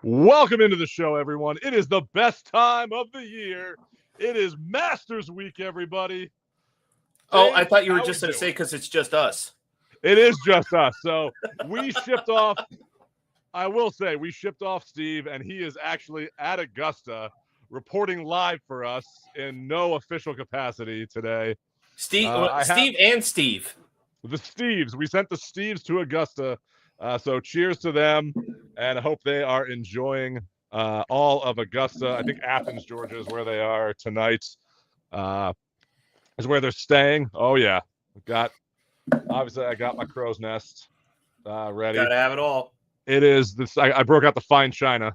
Welcome into the show, everyone. It is the best time of the year. It is Masters Week, everybody. Oh, I Dave, thought you were how just we going to say doing? because it's just us. It is just us. So we shipped off, I will say, we shipped off Steve, and he is actually at Augusta reporting live for us in no official capacity today. Steve, I have Steve and Steve. the Steves. We sent the Steves to Augusta. So cheers to them, and I hope they are enjoying all of Augusta. I think Athens, Georgia is where they are tonight. Is where they're staying. Oh, yeah. Obviously, I got my crow's nest ready. Gotta have it all. It is this. I broke out the fine china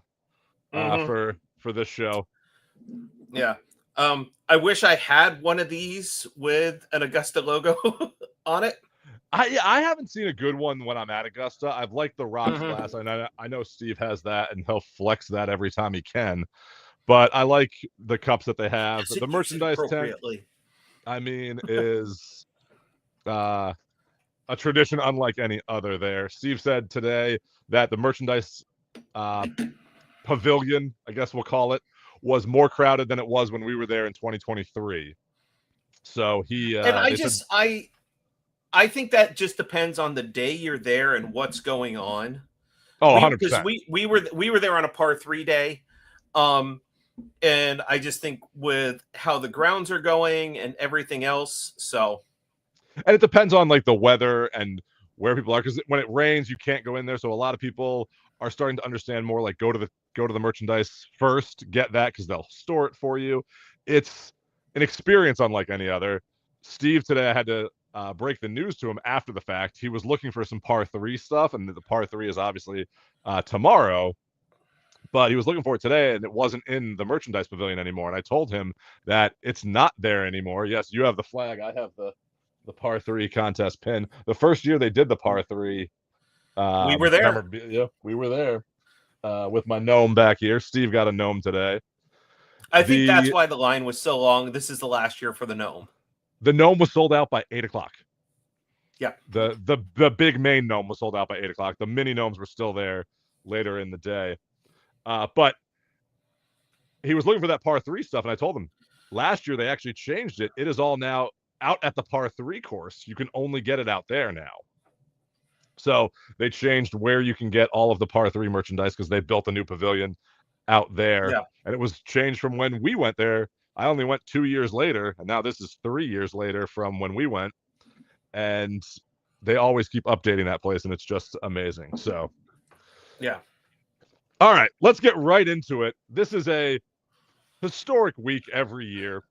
Mhm. for this show. Yeah. I wish I had one of these with an Augusta logo on it. I haven't seen a good one when I'm at Augusta. I've liked the rocks Mhm. glass. I know Steve has that, and he'll flex that every time he can. But I like the cups that they have. Doesn't The use it merchandise tent, appropriately. I mean, is a tradition unlike any other there. Steve said today that the merchandise uh, pavilion, I guess we'll call it, was more crowded than it was when we were there in 2023. So And they said, I think that just depends on the day you're there and what's going on. oh, Because 100%. we were there on a par 3 day. And I just think with how the grounds are going and everything else, so And it depends on like the weather and where people are, because when it rains, you can't go in there. So a lot of people are starting to understand more like go to the merchandise first, get that because they'll store it for you. It's an experience unlike any other. Steve today, I had to break the news to him after the fact. He was looking for some par three stuff, and the par three is obviously tomorrow. But he was looking for it today, and it wasn't in the merchandise pavilion anymore. And I told him that it's not there anymore. Yes, you have the flag. I have the par three contest pin. The first year they did the par three we were there. memorabilia, we were there with my gnome back here. Steve got a gnome today. I think that's The why the line was so long. This is the last year for the gnome. the gnome was sold out by 8 o'clock. Yeah. The big main gnome was sold out by 8 o'clock. The mini gnomes were still there later in the day. But he was looking for that par three stuff, and I told him last year they actually changed it. It is all now out at the par three course. You can only get it out there now. So they changed where you can get all of the par three merchandise because they built a new pavilion out there. Yeah. And it was changed from when we went there. I only went 2 years later, and now this is 3 years later from when we went. And they always keep updating that place, and it's just amazing. So, yeah. All right, let's get right into it. This is a historic week every year.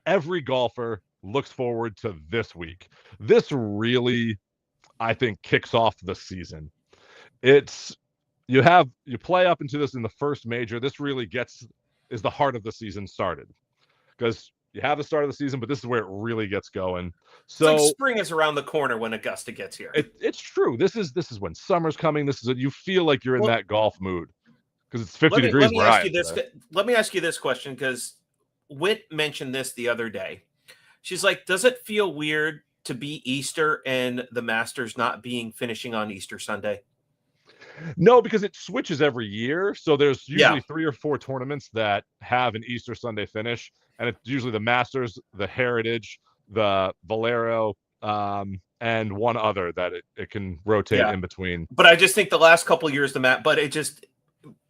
Every golfer looks forward to this week. This really, I think, kicks off the season. It's you play up into this in the first major. This really is the heart of the season started because you have the start of the season, but this is where it really gets going. So it's like spring is around the corner when Augusta gets here. It's true. This is when summer's coming. You feel like you're in that golf mood because it's 50 degrees where I am today. Let me ask you this question because Whit mentioned this the other day. She's like, does it feel weird to be Easter and the Masters not finishing on Easter Sunday? No, because it switches every year. So there's usually 3 or 4 tournaments that have an Easter Sunday finish. And it's usually the Masters, the Heritage, the Valero, and one other that it can rotate in between. But I just think the last couple of years,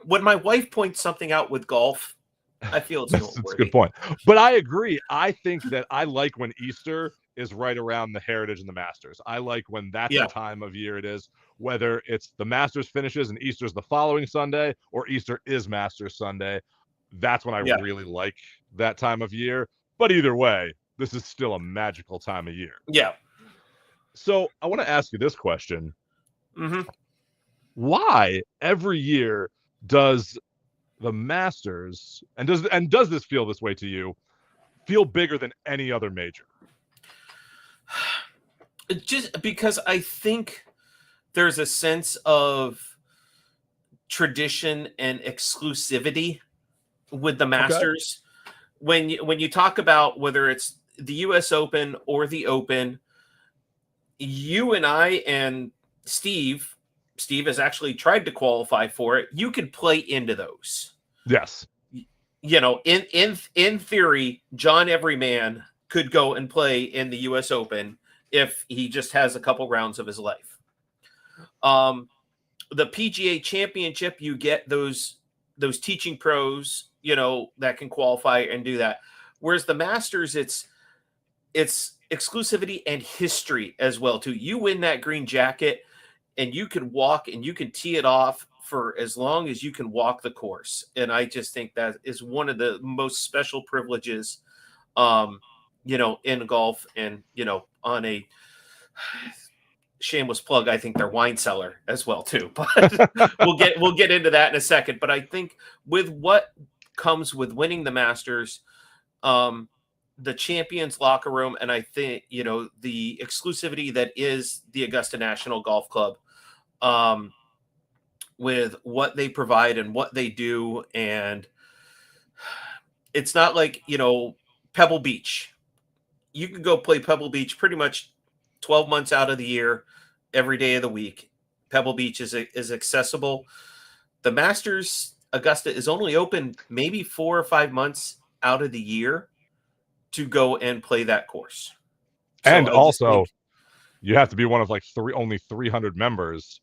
when my wife points something out with golf, I feel it's a good point. But I agree. I think that I like when Easter is right around the Heritage and the Masters. I like when that's the time of year it is, whether it's the Masters finishes and Easter's the following Sunday or Easter is Masters Sunday. That's when I really like that time of year. But either way, this is still a magical time of year. Yeah. So I want to ask you this question. Mm-hmm. Why every year does the Masters and does this feel this way to you? Feel bigger than any other major? Just because I think there's a sense of tradition and exclusivity with the Masters. Okay. When you talk about whether it's the US Open or the Open, you and I and Steve Steve has actually tried to qualify for it. You could play into those. Yes. You know, in theory, John Everyman could go and play in the U.S. Open if he just has a couple rounds of his life. The PGA Championship, you get those teaching pros, you know, that can qualify and do that. Whereas the Masters, it's exclusivity and history as well too. You win that green jacket, and you can walk and you can tee it off for as long as you can walk the course. And I just think that is one of the most special privileges, you know, in golf. And, you know, on a shameless plug, I think they're wine cellar as well too. But we'll get into that in a second. But I think with what comes with winning the Masters, the champions locker room, and I think, you know, the exclusivity that is the Augusta National Golf Club, with what they provide and what they do. And it's not like, you know, Pebble Beach. You can go play Pebble Beach pretty much 12 months out of the year, every day of the week. Pebble Beach is accessible. The Masters Augusta is only open maybe 4 or 5 months out of the year to go and play that course. So and also, you have to be one of like only 300 members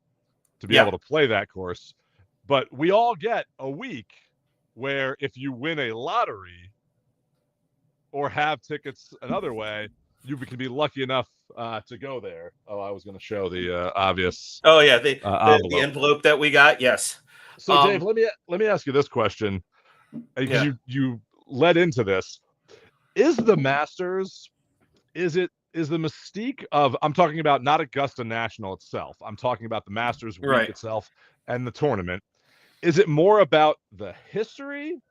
to be able to play that course. But we all get a week where if you win a lottery or have tickets another way, you can be lucky enough to go there. Oh, I was going to show the obvious. Oh yeah, the envelope that we got. Yes. So Dave, let me ask you this question, because you led into this. Is the Masters, is the mystique of, I'm talking about not Augusta National itself, I'm talking about the Masters week itself and the tournament. Is it more about the history,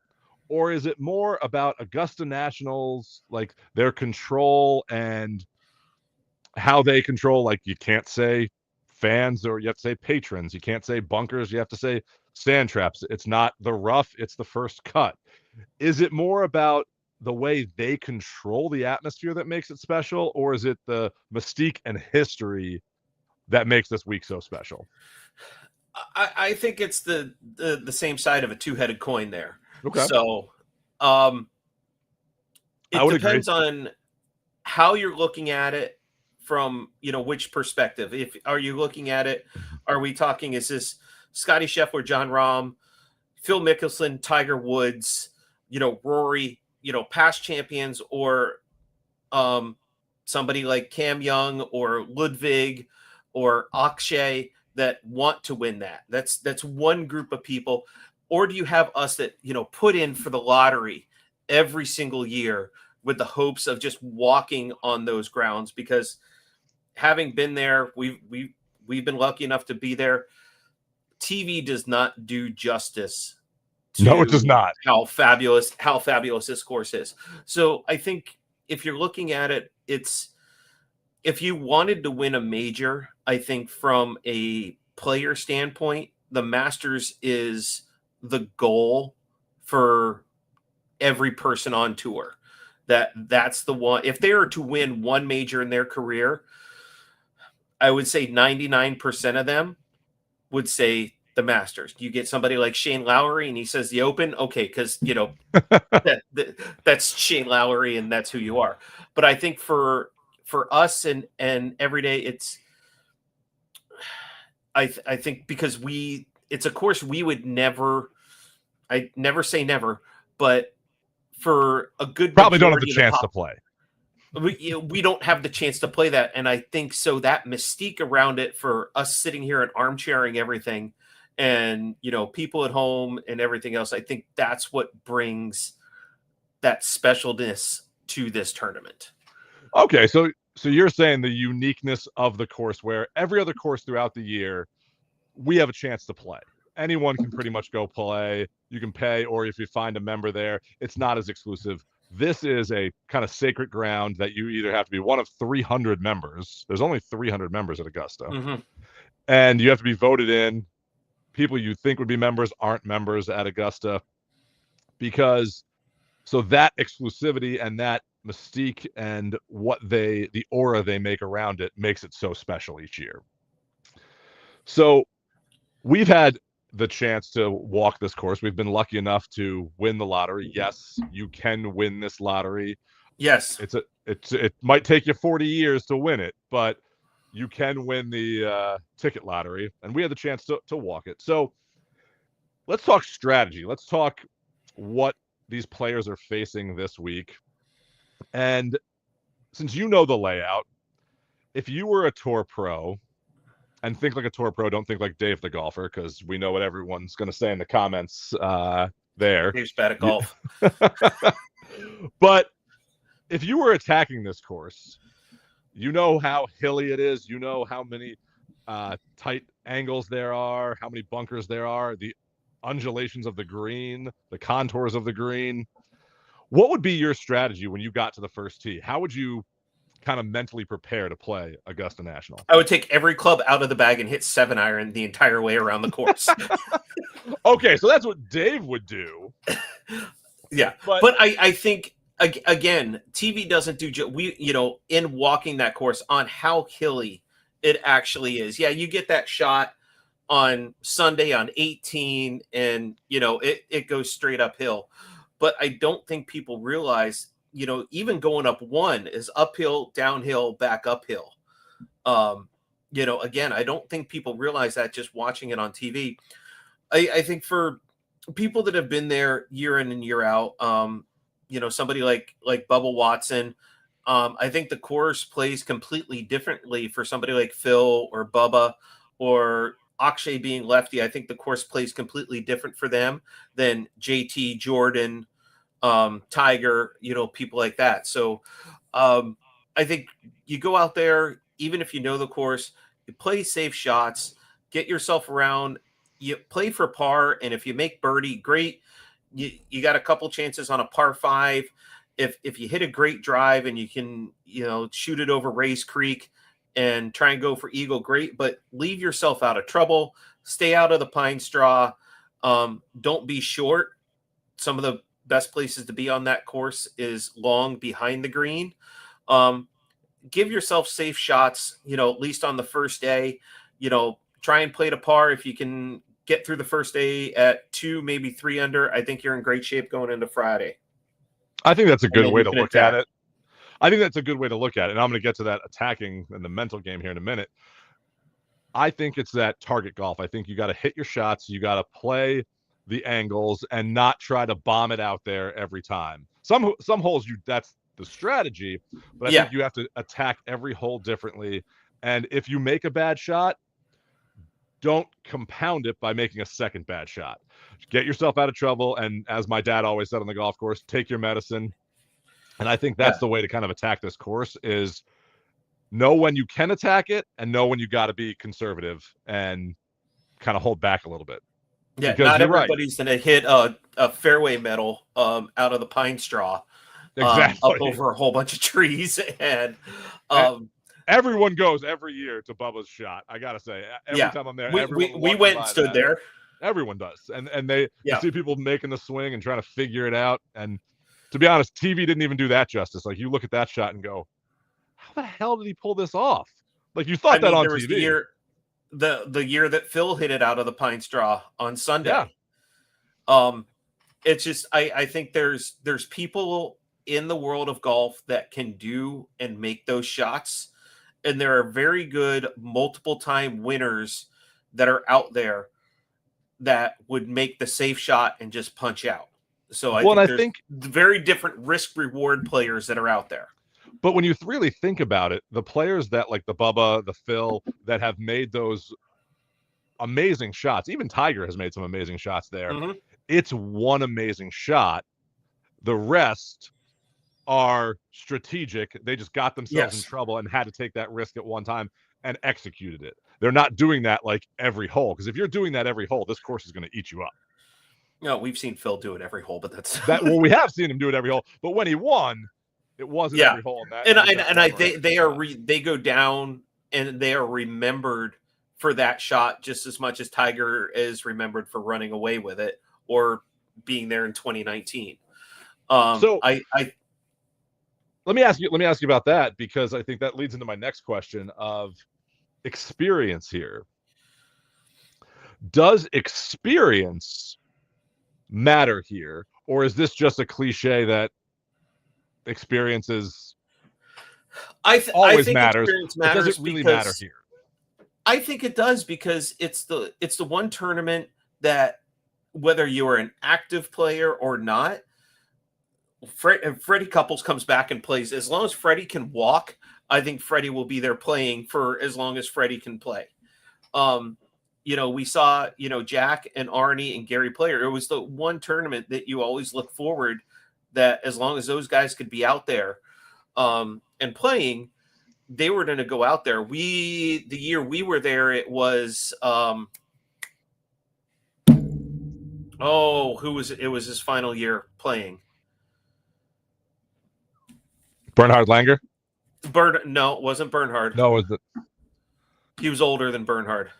or is it more about Augusta Nationals, like their control and how they control, like you can't say fans, or you have to say patrons, you can't say bunkers, you have to say sand traps. It's not the rough, it's the first cut. Is it more about the way they control the atmosphere that makes it special, or is it the mystique and history that makes this week so special? I think it's the same side of a two-headed coin there. Okay. So it depends on how you're looking at it from, you know, which perspective. If are you looking at it, are we talking, is this Scotty Scheffler, Jon Rahm, Phil Mickelson, Tiger Woods, you know, Rory, you know, past champions, or somebody like Cam Young or Ludwig or Akshay that want to win that? That's one group of people. Or do you have us that, you know, put in for the lottery every single year with the hopes of just walking on those grounds? Because having been there, we've been lucky enough to be there. TV does not do justice to no, it does not. How fabulous this course is. So I think if you're looking at it, it's, if you wanted to win a major, I think from a player standpoint, the Masters is the goal for every person on tour. That's the one. If they are to win one major in their career, I would say 99% of them would say the Masters. You get somebody like Shane Lowry and he says the Open, okay, because, you know, that's Shane Lowry and that's who you are. But I think for us and every day, it's, I think because it's a course we would never, I never say never, but for a good, probably don't have the chance to play. We don't have the chance to play that. And I think so that mystique around it for us sitting here and armchairing everything and, you know, people at home and everything else, I think that's what brings that specialness to this tournament. Okay. So you're saying the uniqueness of the course, where every other course throughout the year, we have a chance to play. Anyone can pretty much go play. You can pay, or if you find a member there, it's not as exclusive. This is a kind of sacred ground that you either have to be one of 300 members. There's only 300 members at Augusta. Mm-hmm. And you have to be voted in. People you think would be members aren't members at Augusta, because so that exclusivity and that mystique and the aura they make around it makes it so special each year. So we've had the chance to walk this course. We've been lucky enough to win the lottery. Yes, you can win this lottery. Yes. It might take you 40 years to win it, but you can win the ticket lottery, and we had the chance to walk it. So let's talk strategy. Let's talk what these players are facing this week. And since you know the layout, if you were a tour pro and think like a tour pro, don't think like Dave the golfer, because we know what everyone's going to say in the comments there. Dave's bad at golf. But if you were attacking this course, you know how hilly it is. You know how many tight angles there are, how many bunkers there are, the undulations of the green, the contours of the green. What would be your strategy when you got to the first tee? How would you kind of mentally prepare to play Augusta National? I would take every club out of the bag and hit 7-iron the entire way around the course. Okay, so that's what Dave would do. Yeah, but I think again, TV doesn't do in walking that course on how hilly it actually is. Yeah, you get that shot on Sunday on 18, and it goes straight uphill. But I don't think people realize, even going up one is uphill, downhill, back uphill. Again, I don't think people realize that just watching it on TV. I think for people that have been there year in and year out, somebody like Bubba Watson, I think the course plays completely differently for somebody like Phil or Bubba or Akshay being lefty. I think the course plays completely different for them than JT, Jordan, Tiger, people like that. So I think you go out there, even if you know the course, you play safe shots, get yourself around, you play for par, and if you make birdie, great. You got a couple chances on a par 5. If you hit a great drive and you can, shoot it over Rays Creek and try and go for eagle, great, but leave yourself out of trouble. Stay out of the pine straw. Don't be short. Some of the best places to be on that course is long behind the green. Give yourself safe shots, at least on the first day. Try and play to par. If you can get through the first day at 2, maybe 3 under, I think you're in great shape going into Friday. I think that's a good way to look at it. I think that's a good way to look at it. And I'm going to get to that attacking and the mental game here in a minute. I think it's that target golf. I think you got to hit your shots. You got to play the angles and not try to bomb it out there every time. Some holes, that's the strategy, but I think you have to attack every hole differently. And if you make a bad shot, don't compound it by making a second bad shot. Get yourself out of trouble. And as my dad always said on the golf course, take your medicine. And I think that's the way to kind of attack this course is know when you can attack it and know when you got to be conservative and kind of hold back a little bit. Yeah, because not everybody's going to hit a fairway metal out of the pine straw up over a whole bunch of trees. And everyone goes every year to Bubba's shot. I got to say, every time I'm there, we went and stood there. Everyone does. And they see people making the swing and trying to figure it out. And to be honest, TV didn't even do that justice. Like, you look at that shot and go, how the hell did he pull this off? Like, you thought that on TV. The year that Phil hit it out of the pine straw on Sunday. Yeah. It's just I think there's people in the world of golf that can do and make those shots, and there are very good multiple time winners that are out there that would make the safe shot and just punch out. So I think very different risk reward players that are out there. But when you really think about it, the players that like the Bubba, the Phil, that have made those amazing shots, even Tiger has made some amazing shots there. Mm-hmm. It's one amazing shot. The rest are strategic. They just got themselves in trouble and had to take that risk at one time and executed it. They're not doing that like every hole, because if you're doing that every hole, this course is going to eat you up. No, we've seen Phil do it every hole, but that's that. Well, we have seen him do it every hole, but when he won, it wasn't every hole. They go down and they are remembered for that shot just as much as Tiger is remembered for running away with it or being there in 2019. So let me ask you about that, because I think that leads into my next question of experience here. Does experience matter here, or is this just a cliche that experience I always think matters, experience but does it matters really matter because here? I think it does because it's the one tournament that whether you're an active player or not, Freddie Couples comes back and plays. As long as Freddie can walk, I think Freddie will be there playing for as long as Freddie can play. We saw, Jack and Arnie and Gary Player. It was the one tournament that you always look forward that as long as those guys could be out there and playing, they were going to go out there. The year we were there, it was, who was it? It was his final year playing. Bernhard Langer? No, it wasn't Bernhard. No, was it? He was older than Bernhard.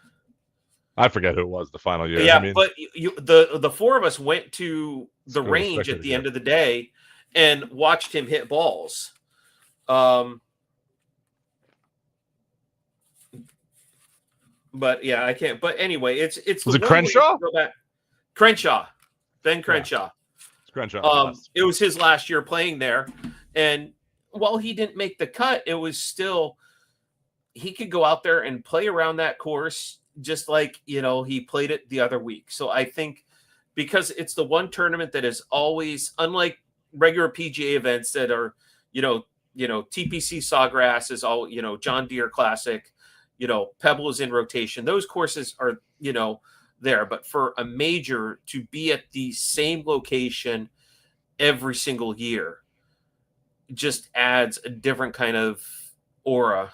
I forget who it was the final year. Yeah, I mean, but the four of us went to the range at the end of the day and watched him hit balls. But yeah, I can't. But anyway, it's was it Crenshaw? Crenshaw, Ben Crenshaw. Yeah. It's Crenshaw. It was his last year playing there, and while he didn't make the cut, it was still he could go out there and play around that course just like he played it the other week. So I think because it's the one tournament that is always, unlike regular PGA events that are TPC Sawgrass is all John Deere Classic, Pebble is in rotation. Those courses are there, but for a major to be at the same location every single year just adds a different kind of aura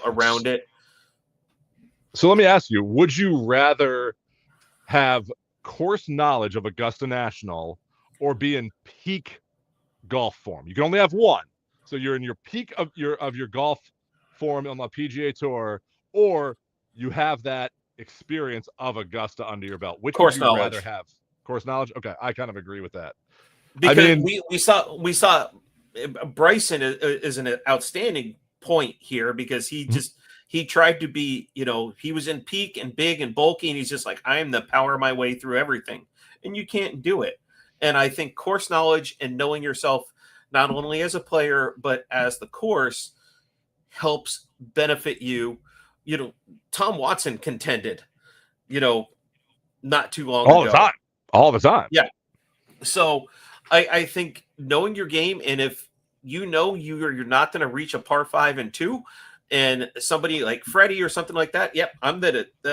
around it. So let me ask you, would you rather have course knowledge of Augusta National or be in peak golf form? You can only have one. So you're in your peak of your golf form on the PGA Tour, or you have that experience of Augusta under your belt. Which course would you knowledge. rather have? Course knowledge? Okay, I kind of agree with that. Because we saw Bryson is an outstanding point here because he tried to be, he was in peak and big and bulky, and he's just like, I am the power my way through everything. And you can't do it. And I think course knowledge and knowing yourself, not only as a player, but as the course, helps benefit you. Tom Watson contended, not too long ago. All the time. Yeah. So I think knowing your game, and if you're not going to reach a par 5 and 2, and somebody like Freddie or something like that, yep, I'm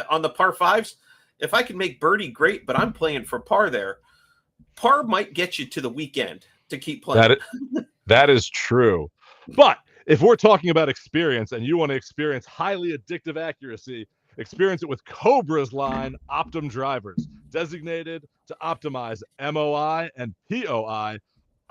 on the par 5s. If I can make birdie, great, but I'm playing for par there. Par might get you to the weekend to keep playing. That is true. But if we're talking about experience and you want to experience highly addictive accuracy, experience it with Cobra's line Optum drivers, designated to optimize MOI and POI.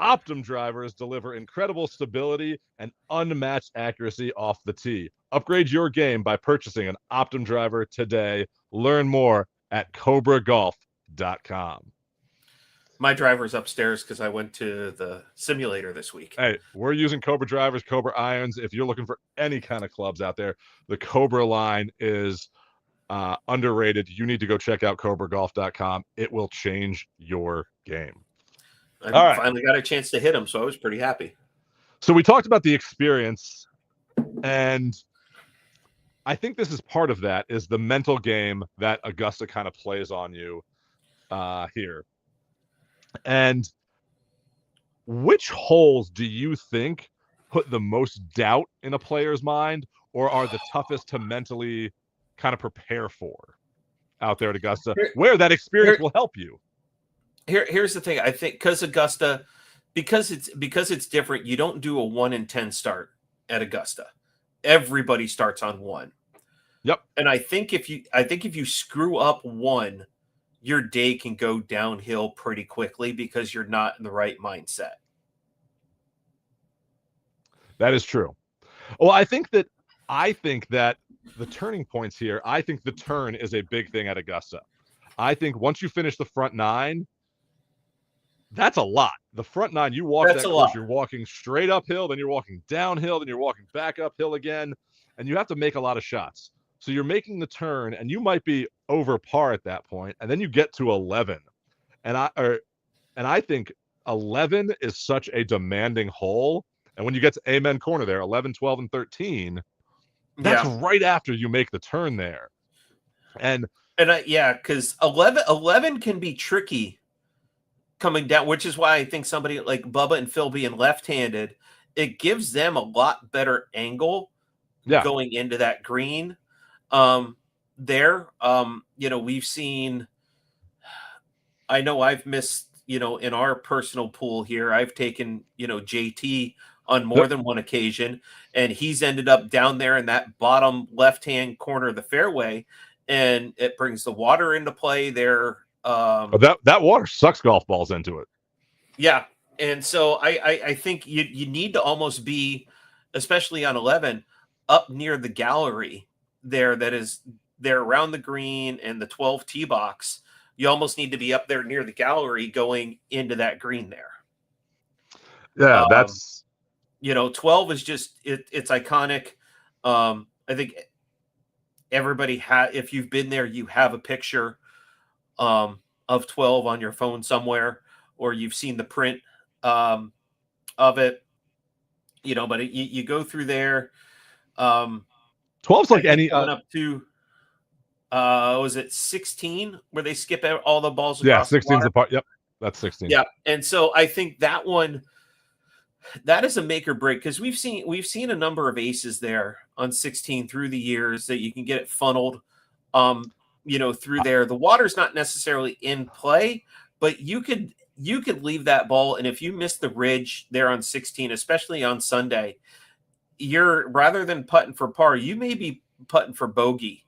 Optum drivers deliver incredible stability and unmatched accuracy off the tee. Upgrade your game by purchasing an Optum driver today. Learn more at cobragolf.com. My driver's upstairs because I went to the simulator this week. Hey, we're using Cobra drivers, Cobra irons. If you're looking for any kind of clubs out there, the Cobra line is underrated. You need to go check out cobragolf.com. It will change your game. I finally got a chance to hit him, so I was pretty happy. So we talked about the experience, and I think this is part of that, is the mental game that Augusta kind of plays on you here. And which holes do you think put the most doubt in a player's mind, or are the toughest to mentally kind of prepare for out there at Augusta, where that experience will help you? Here's the thing. I think because Augusta, because it's different, you don't do a 1 in 10 start at Augusta. Everybody starts on 1. Yep. And I think if you screw up 1, your day can go downhill pretty quickly because you're not in the right mindset. That is true. Well, I think that the turning points here, I think the turn is a big thing at Augusta. I think once you finish the front 9, that's a lot. The front 9, you walk that course, you're walking straight uphill, then you're walking downhill, then you're walking back uphill again, and you have to make a lot of shots. So you're making the turn, and you might be over par at that point, and then you get to 11, and I think 11 is such a demanding hole. And when you get to Amen Corner there, 11, 12, and 13, that's Yeah. right after you make the turn there. And because 11 can be tricky coming down, which is why I think somebody like Bubba and Phil being left-handed, it gives them a lot better angle yeah, going into that green. We've seen, I know I've missed, in our personal pool here, I've taken, JT on more than one occasion, and he's ended up down there in that bottom left-hand corner of the fairway, and it brings the water into play there. that water sucks golf balls into it. Yeah. And so I think you need to almost be, especially on 11, up near the gallery there that is there around the green and the 12 tee box. You almost need to be up there near the gallery going into that green there. Yeah, that's 12 is just it's iconic. I think everybody if you've been there, you have a picture of 12 on your phone somewhere, or you've seen the print of it, but you go through there. 12's like any coming up to was it 16 where they skip out all the balls yeah, across the 16's water? the part. Yep, that's 16. Yeah, and so I think that one, that is a make or break, because we've seen a number of aces there on 16 through the years that you can get it funneled through there. The water's not necessarily in play, but you could leave that ball, and if you miss the ridge there on 16, especially on Sunday, you're, rather than putting for par, you may be putting for bogey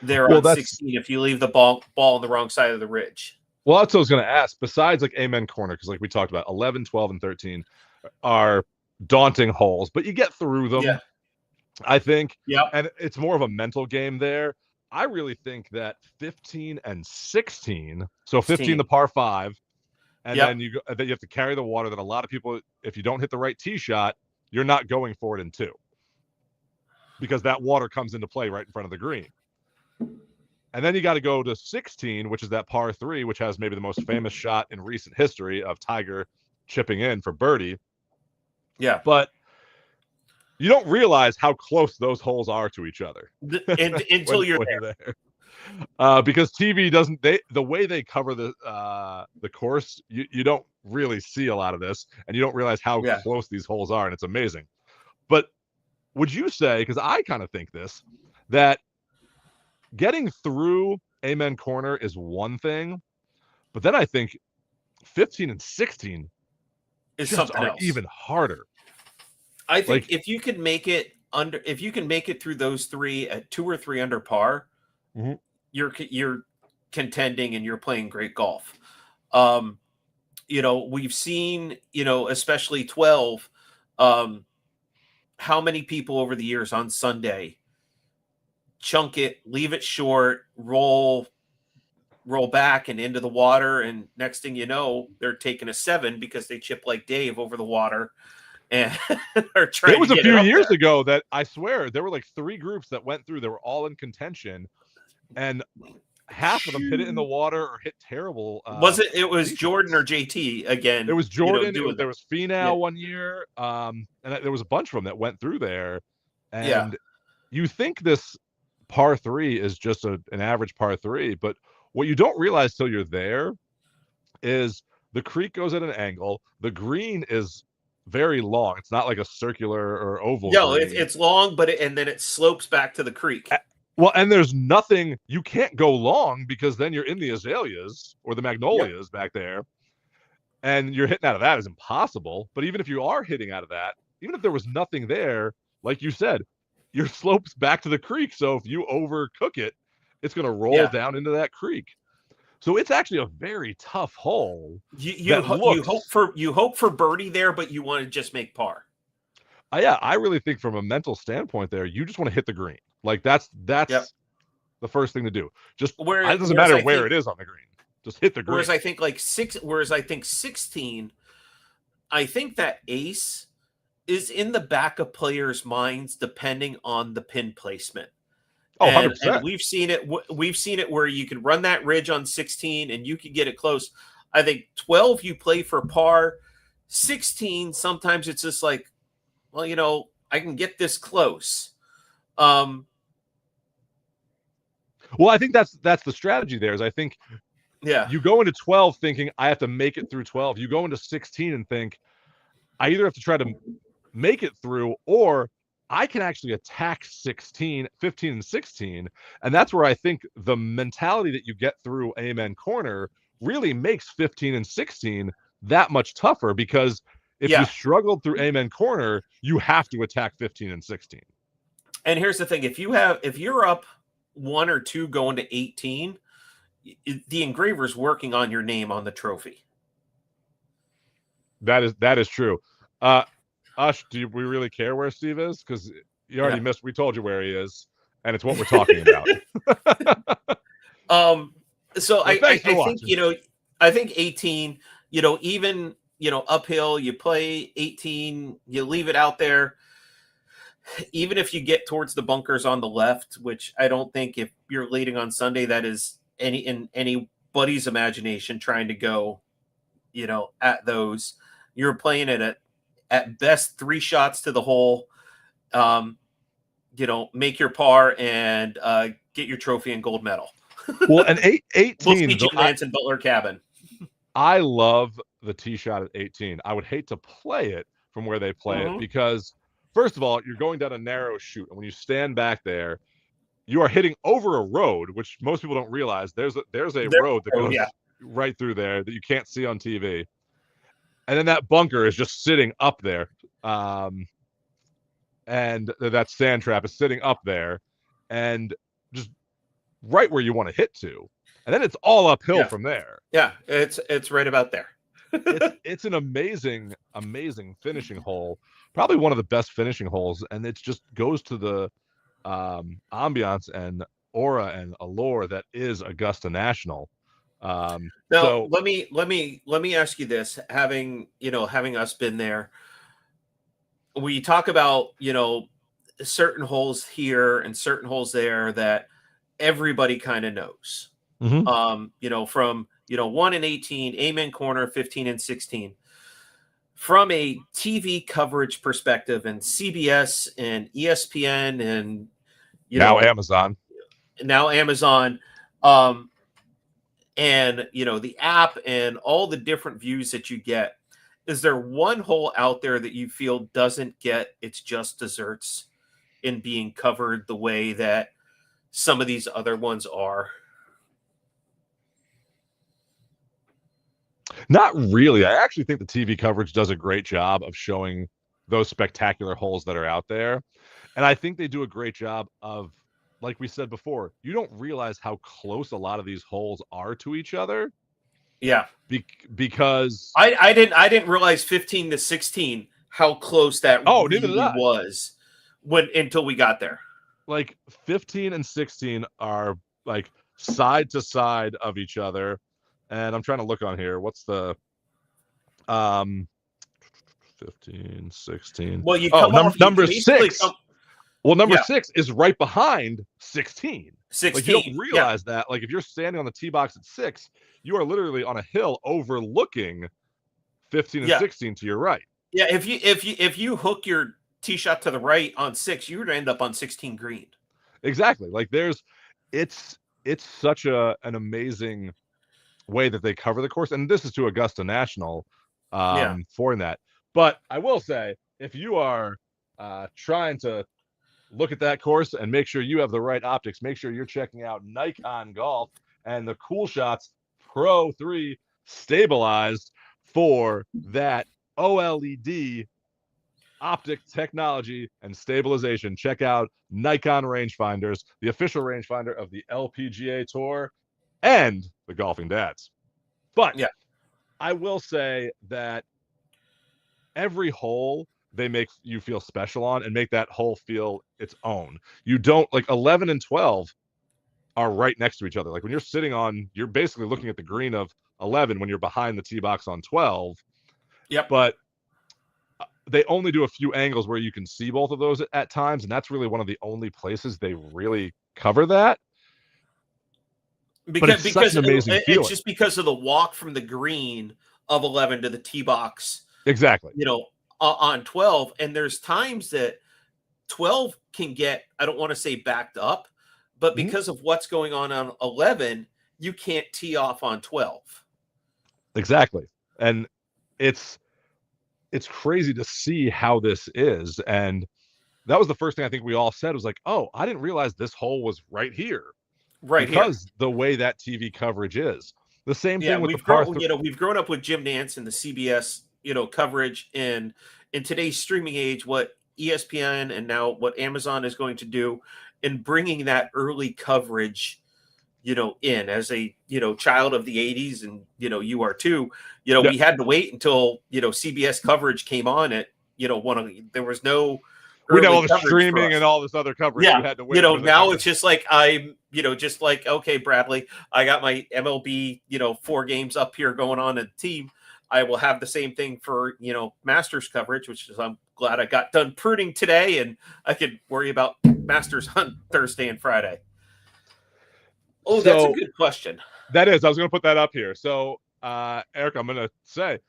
there on 16 if you leave the ball on the wrong side of the ridge. Well, that's what I was going to ask. Besides like Amen Corner, because like we talked about, 11, 12, and 13 are daunting holes, but you get through them. Yeah. I think. Yeah. And it's more of a mental game there. I really think that 15 and 16, so 15 the par 5, and then you have to carry the water, that a lot of people, if you don't hit the right tee shot, you're not going for it in 2. Because that water comes into play right in front of the green. And then you got to go to 16, which is that par 3, which has maybe the most famous shot in recent history of Tiger chipping in for birdie. Yeah. But you don't realize how close those holes are to each other until you're there. Because TV doesn't. The way they cover the course, you don't really see a lot of this, and you don't realize how close these holes are, and it's amazing. But would you say, because I kind of think this, that getting through Amen Corner is one thing, but then I think 15 and 16 is something else, even harder. I think if you can make it through those 3 at 2 or 3 under par, you're contending and you're playing great golf. We've seen, especially 12, how many people over the years on Sunday chunk it, leave it short, roll back and into the water, and next thing you know, they're taking a 7 because they chip like Dave over the water. And are trying. It was a few years ago that I swear there were like 3 groups that went through. They were all in contention, and half of them hit it in the water or hit terrible. Was it? It was Jordan or JT again. It was Jordan. There was Finau one year, and there was a bunch of them that went through there. And you think this par 3 is just an average par 3, but what you don't realize till you're there is the creek goes at an angle. The green is very long. It's not like a circular or oval. No, it's long, and then it slopes back to the creek. Well, and there's nothing, you can't go long because then you're in the azaleas or the magnolias back there, and you're hitting out of that is impossible. But even if you are hitting out of that, even if there was nothing there, like you said, your slope's back to the creek. So if you overcook it, it's going to roll down into that creek. So it's actually a very tough hole. You hope for birdie there, but you want to just make par. I really think from a mental standpoint there, you just want to hit the green. Like that's the first thing to do. Just it doesn't matter where it is on the green. Just hit the green. Whereas I think 16, I think that ace is in the back of players' minds depending on the pin placement. Oh, And 100%. we've seen it. We've seen it where you can run that ridge on 16 and you can get it close. I think 12 you play for par. 16 sometimes it's just like, well, I can get this close. Well, I think that's the strategy there. Is I think Yeah, you go into 12 thinking I have to make it through 12. You go into 16 and think I either have to try to make it through or I can actually attack 16, 15, and 16. And that's where I think the mentality that you get through Amen Corner really makes 15 and 16 that much tougher, because if you yeah. struggled through Amen Corner, you have to attack 15 and 16. And here's the thing: if you're up 1 or 2 going to 18, the engraver's working on your name on the trophy. That is true. Ush, we really care where Steve is? Because you already missed. We told you where he is, and it's what we're talking about. So Well, thanks for I think watching. I think 18. Even uphill, you play 18, you leave it out there. Even if you get towards the bunkers on the left, which I don't think if you're leading on Sunday, that is in anybody's imagination trying to go, at those. You're playing it at best 3 shots to the hole. Make your par and get your trophy and gold medal. Well, and 18. We'll see you, Lance, in Butler Cabin. I love the tee shot at 18. I would hate to play it from where they play it because, first of all, you're going down a narrow chute, and when you stand back there, you are hitting over a road, which most people don't realize. There's a road that goes right through there that you can't see on TV, and then that bunker is just sitting up there, and that sand trap is sitting up there, and just right where you want to hit to, and then it's all uphill from there. Yeah, it's right about there. It's an amazing finishing hole, probably one of the best finishing holes, and it just goes to the ambiance and aura and allure that is Augusta National. Now So let me ask you this: having us been there, we talk about certain holes here and certain holes there that everybody kind of knows. From 1 and 18, Amen Corner, 15 and 16. From a TV coverage perspective, and CBS and ESPN and Amazon, and the app and all the different views that you get, is there one hole out there that you feel doesn't get its just desserts in being covered the way that some of these other ones are? not really. I actually think the TV coverage does a great job of showing those spectacular holes that are out there, and I think they do a great job of, like we said before, you don't realize how close a lot of these holes are to each other. Yeah, because I didn't realize 15 to 16 how close that really was until we got there. Like 15 and 16 are like side to side of each other, and I'm trying to look on here. What's the 15, 16? Well, you come off number 6. Number 6 is right behind 16. 16. Like, you don't realize that. Like, if you're standing on the tee box at 6, you are literally on a hill overlooking 15 and 16 to your right. Yeah, if you hook your tee shot to the right on 6, you would end up on 16 green. Exactly. Like, it's such an amazing way that they cover the course, and this is to Augusta National for that. But I will say, if you are trying to look at that course and make sure you have the right optics, make sure you're checking out Nikon Golf and the Cool Shots Pro 3 stabilized for that OLED optic technology and stabilization. Check out Nikon rangefinders, the official rangefinder of the LPGA Tour and the Golfing Dads. But I will say that every hole they make you feel special on and make that hole feel its own. You don't, like, 11 and 12 are right next to each other. Like, when you're sitting on, you're basically looking at the green of 11 when you're behind the tee box on 12. Yep. But they only do a few angles where you can see both of those at times, and that's really one of the only places they really cover that. But because it's such an amazing it's feeling. just because of the walk from the green of 11 to the tee box, Exactly. on 12. And there's times that 12 can get, I don't want to say backed up, but because of what's going on 11, you can't tee off on 12. Exactly. And it's crazy to see how this is. And that was the first thing I think we all said was like, oh, I didn't realize this hole was right here Right here. because the way that TV coverage is. The same Yeah, thing with the par three. we've grown up with Jim Nance and the CBS, coverage, and in today's streaming age, what ESPN and now what Amazon is going to do in bringing that early coverage, in as a, child of the 80s, and you are too, Yeah. we had to wait until, CBS coverage came on at, there was no We know early all the coverage for streaming us. and all this other coverage. Yeah, You had to wait for the now coverage. it's just like I'm, just like, okay, Bradley, I got my MLB, 4 games up here going on in the team. I will have the same thing for, Masters coverage, which is, I'm glad I got done pruning today and I could worry about Masters on Thursday and Friday. Oh, that's a good question. That is, I was going to put that up here. So, Eric, I'm going to say,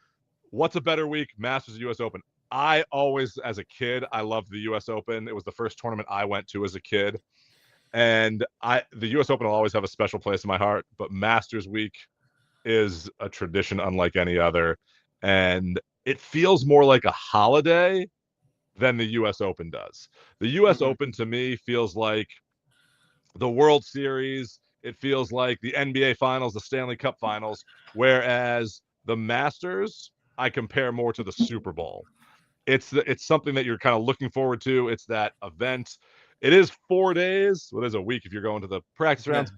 what's a better week, Masters or U.S. Open? I always, as a kid, I loved the U.S. Open. It was the first tournament I went to as a kid. And the U.S. Open will always have a special place in my heart, but Masters Week is a tradition unlike any other. And it feels more like a holiday than the U.S. Open does. The U.S. Open, to me, feels like the World Series. It feels like the NBA Finals, the Stanley Cup Finals, whereas the Masters, I compare more to the Super Bowl. It's something that you're kind of looking forward to. It's that event. It is 4 days. Well, it is a week if you're going to the practice rounds,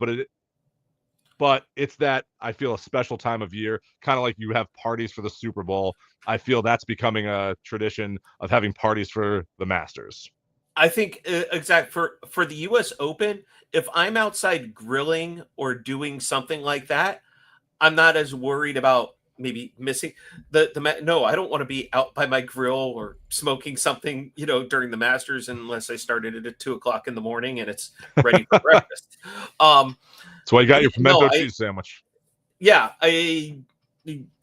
but it's that, I feel, a special time of year, kind of like you have parties for the Super Bowl. I feel that's becoming a tradition of having parties for the Masters. I think for the U.S. Open, if I'm outside grilling or doing something like that, I'm not as worried about maybe missing no, I don't want to be out by my grill or smoking something, during the Masters, unless I started it at 2:00 in the morning and it's ready for breakfast. That's why you got your pimento cheese sandwich. Yeah, I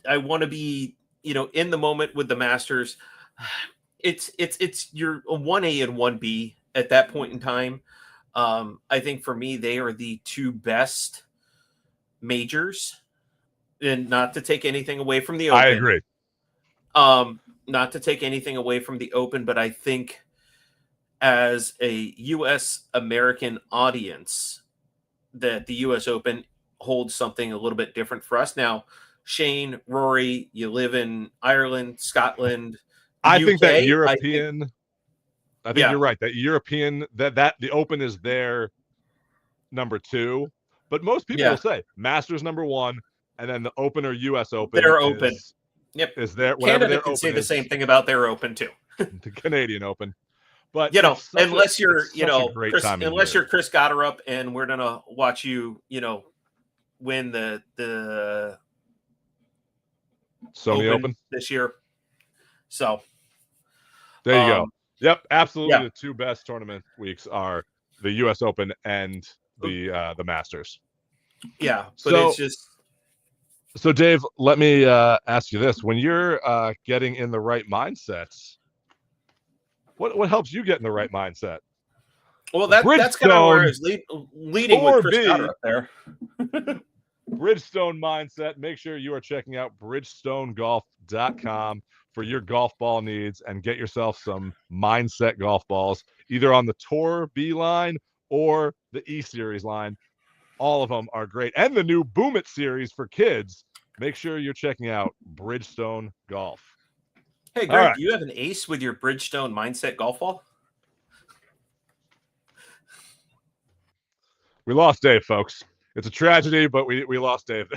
want to be, in the moment with the Masters. It's your 1A and 1B at that point in time. I think for me, they are the 2 best majors, and not to take anything away from the Open. I agree. Not to take anything away from the Open, but I think as a U.S. American audience, that the U.S. Open holds something a little bit different for us. Now, Shane, Rory, you live in Ireland, Scotland. I UK, think that European. I think Yeah. you're right. That European, that the Open is their number 2, but most people will say Masters number 1, and then the Open or U.S. Open. They're Open. Yep. Is there whatever Canada their can Open say the is, same thing about their Open too. the Canadian Open. But unless you're, Chris, unless you're Chris Gotterup, and we're gonna watch you, win the Sony Open this year. So there you go. Yep, absolutely. Yeah. The 2 best tournament weeks are the U.S. Open and the Masters. Yeah, but it's just. So, Dave, let me ask you this: when you're getting in the right mindsets, what helps you get in the right mindset? Well, that's kind of where I was leading with Chris Gotterup there. Bridgestone mindset. Make sure you are checking out bridgestonegolf.com for your golf ball needs, and get yourself some mindset golf balls, either on the Tour B line or the E Series line. All of them are great. And the new Boom It series for kids. Make sure you're checking out Bridgestone Golf. Hey, Greg, do you have an ace with your Bridgestone mindset golf ball? We lost Dave, folks. It's a tragedy, but we lost Dave.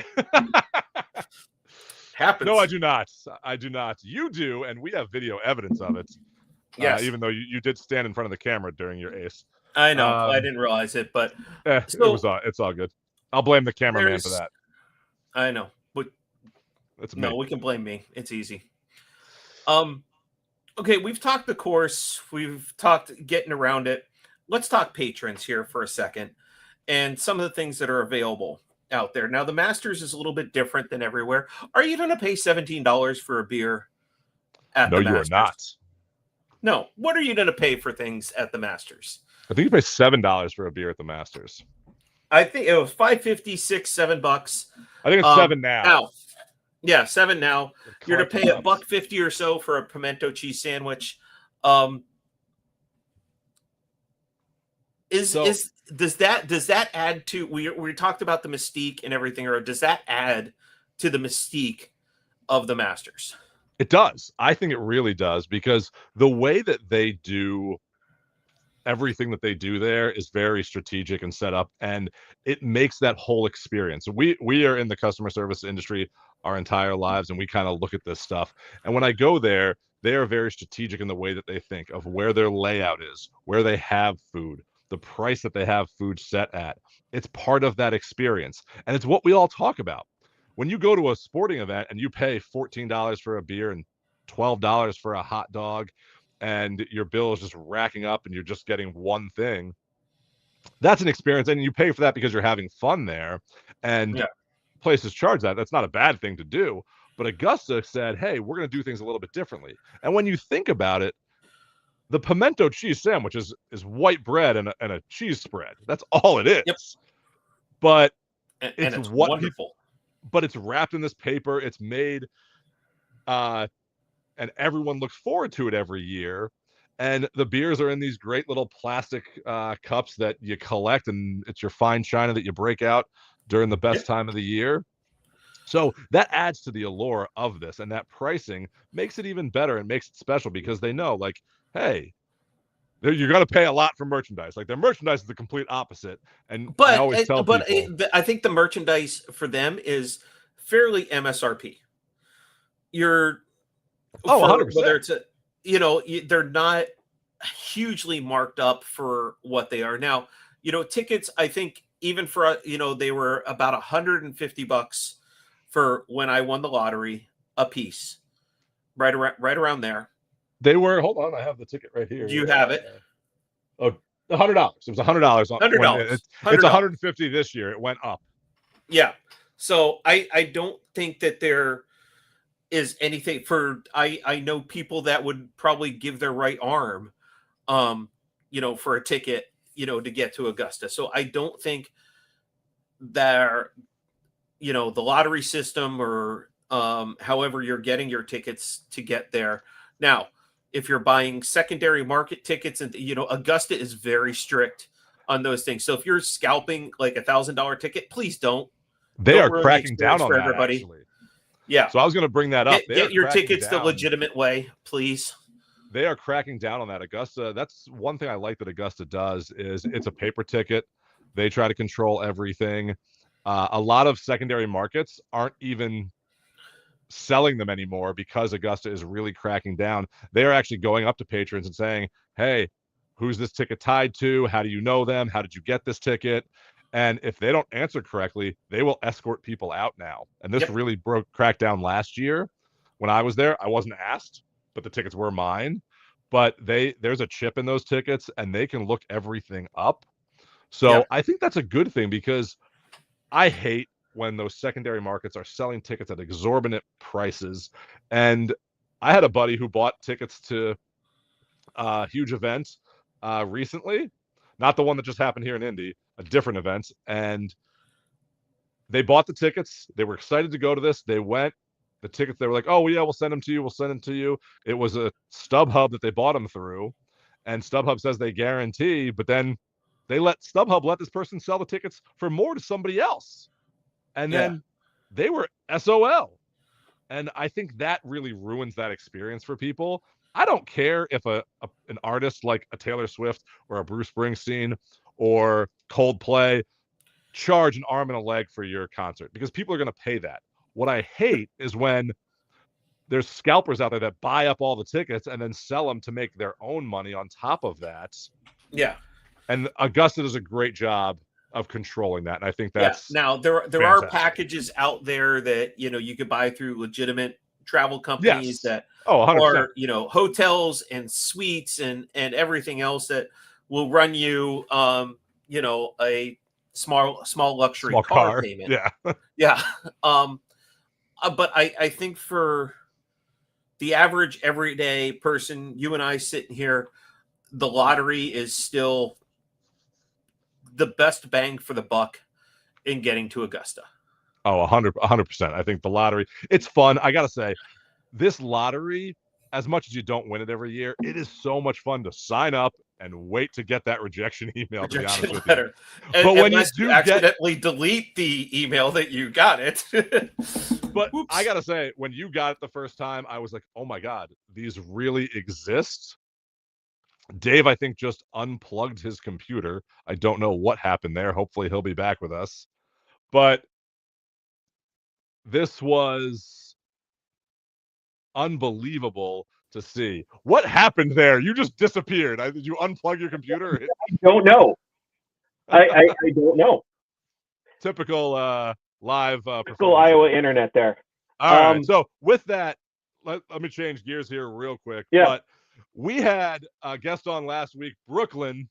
Happens. No, I do not. I do not. You do, and we have video evidence of it. Yes. Even though you did stand in front of the camera during your ace. I know. I didn't realize it, but it's all good. I'll blame the cameraman for that. I know. But That's no, we can blame me. It's easy. Okay, we've talked the course, we've talked getting around it. Let's talk patrons here for a second and some of the things that are available out there. Now, the Masters is a little bit different than everywhere. Are you going to pay $17 for a beer at No, the you are Masters? not. No. What are you going to pay for things at the Masters? I think you pay $7 for a beer at the Masters. I think it was $5.50, $7. I think it's $7 now. Now, yeah, $7 now. You're to pay $1.50 or so for a pimento cheese sandwich. Does that add to we talked about the mystique and everything, or does that add to the mystique of the Masters? It does. I think it really does, because the way that they do everything that they do there is very strategic and set up, and it makes that whole experience. We are in the customer service industry our entire lives, and we kind of look at this stuff. And when I go there, they are very strategic in the way that they think of where their layout is, where they have food, the price that they have food set at. It's part of that experience, and it's what we all talk about. When you go to a sporting event and you pay $14 for a beer and $12 for a hot dog, and your bill is just racking up and you're just getting one thing, that's an experience, and you pay for that because you're having fun there, and places charge that. That's not a bad thing to do. But Augusta said, hey, we're going to do things a little bit differently. And when you think about it, the pimento cheese sandwich is white bread and a cheese spread. That's all it is. Yep. But it's wonderful. But it's wrapped in this paper. It's made, and everyone looks forward to it every year. And the beers are in these great little plastic cups that you collect, and it's your fine china that you break out during the best time of the year. So that adds to the allure of this, and that pricing makes it even better and makes it special, because they know, like, hey, you're going to pay a lot for merchandise. Like, their merchandise is the complete opposite. And I always tell people, I think the merchandise for them is fairly MSRP. You're 100%. Whether it's they're not hugely marked up for what they are now. Tickets, I think, even for they were about $150 for when I won the lottery a piece, right around there. They were, hold on, I have the ticket right here. Do you have it? $100. It was $100. $100. It's $150 this year. It went up. Yeah. So I don't think that there is anything for, I know people that would probably give their right arm, for a ticket, to get to Augusta. So I don't think that, the lottery system or however you're getting your tickets to get there. Now, if you're buying secondary market tickets, and Augusta is very strict on those things. So if you're scalping like $1,000 ticket, please don't. They are cracking down on that, everybody. Actually. Yeah. So I was going to bring that up. Get your tickets the legitimate way, please. They are cracking down on that. Augusta, that's one thing I like that Augusta does, is it's a paper ticket. They try to control everything. A lot of secondary markets aren't even selling them anymore because Augusta is really cracking down. They are actually going up to patrons and saying, hey, who's this ticket tied to? How do you know them? How did you get this ticket? And if they don't answer correctly, they will escort people out now. And this really cracked down last year. When I was there, I wasn't asked, but the tickets were mine. But there's a chip in those tickets, and they can look everything up. So I think that's a good thing, because I hate when those secondary markets are selling tickets at exorbitant prices. And I had a buddy who bought tickets to a huge event recently, not the one that just happened here in Indy, a different event. And they bought the tickets. They were excited to go to this. They went, the tickets, they were like, oh, yeah, we'll send them to you. We'll send them to you. It was a StubHub that they bought them through. And StubHub says they guarantee, but then they let StubHub let this person sell the tickets for more to somebody else. And then they were SOL. And I think that really ruins that experience for people. I don't care if an artist like a Taylor Swift or a Bruce Springsteen or Coldplay charge an arm and a leg for your concert, because people are going to pay that. What I hate is when there's scalpers out there that buy up all the tickets and then sell them to make their own money on top of that. Yeah. And Augusta does a great job of controlling that. And I think that's now there are packages out there that you could buy through legitimate travel companies Yes. that Oh, 100%. are, you know, hotels and suites and everything else that will run you, you know, a small luxury Small car car. payment. Yeah. Yeah. But I think for the average everyday person, you and I sitting here, the lottery is still the best bang for the buck in getting to Augusta. Oh, 100%. I think the lottery, it's fun. I got to say, this lottery, as much as you don't win it every year, it is so much fun to sign up and wait to get that rejection email, to be Rejection honest with you. letter. But when you Unless you do get, accidentally delete the email that you got it. but I Oops. got to say, when you got it the first time, I was like, oh my God, these really exist. Dave, I think, just unplugged his computer. I don't know what happened there. Hopefully, he'll be back with us. But this was unbelievable to see. What happened there? You just disappeared. Did you unplug your computer? I don't know. I don't know. Typical live Typical performance Iowa there. internet there. All right. So with that, let me change gears here real quick. Yeah. But we had a guest on last week, Brooklyn,